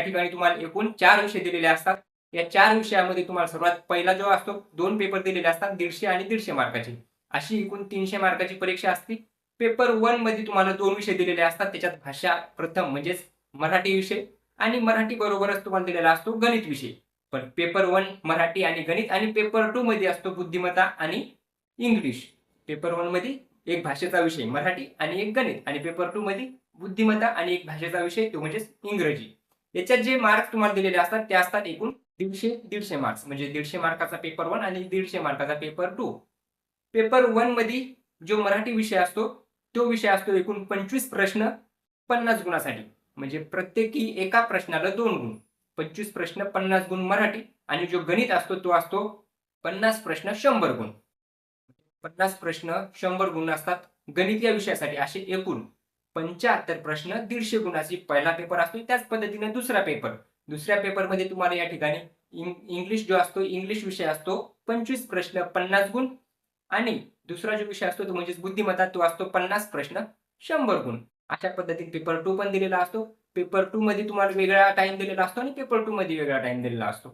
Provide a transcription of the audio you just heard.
ठिकाणी तुम्हाला एकूण 4 विषय दिलेले असतात. या 4 विषयामध्ये तुम्हाला सर्वात पहिला जो असतो 2 पेपर दिलेले असतात 150 आणि 150 मार्काचे. अशी एकूण 300 मार्काची परीक्षा असते. पेपर 1 मध्ये तुम्हाला 2 विषय दिलेले असतात. त्याच्यात भाषा प्रथम म्हणजेच मराठी विषय आणि मराठी बरोबरच तुम्हाला दिलेला असतो गणित विषय. पण पेपर 1 मराठी आणि गणित आणि पेपर 2 मध्ये असतो बुद्धिमत्ता आणि इंग्लिश. पेपर 1 मध्ये एक भाषेचा विषय मराठी आणि एक गणित आणि पेपर 2 मध्ये बुद्धिमत्ता आणि एक भाषेचा विषय तो म्हणजे इंग्रजी. याच्यात जे मार्क्स तुम्हाला दिलेले असतात ते असतात एकूण 150 मार्क्स म्हणजे 150 मार्काचा पेपर 1 आणि 150 मार्काचा पेपर 2. पेपर 1 मध्ये जो मराठी विषय असतो तो विषय असतो एकूण 25 प्रश्न 50 गुणासाठी. म्हणजे प्रत्येकी एका प्रश्नाला 2 गुण. 25 प्रश्न 50 गुण मराठी आणि जो गणित असतो तो असतो 50 प्रश्न 100 गुण. 50 प्रश्न 100 गुण असतात गणित या विषयासाठी. असे एकूण 75 प्रश्न 150 गुणाची पहिला पेपर असतो. त्याच पद्धतीने दुसरा पेपर. दुसऱ्या पेपरमध्ये तुम्हाला या ठिकाणी इंग्लिश जो असतो इंग्लिश विषय असतो 25 प्रश्न 50 गुण आणि दुसरा जो विषय असतो तो म्हणजे बुद्धिमत्ता तो असतो 50 प्रश्न 100 गुण. अशा पद्धतीने पेपर 2 पण दिलेला असतो. पेपर 2 मध्ये तुम्हाला वेगळा टाईम दिलेला असतो आणि पेपर 2 मध्ये वेगळा टाईम दिलेला असतो.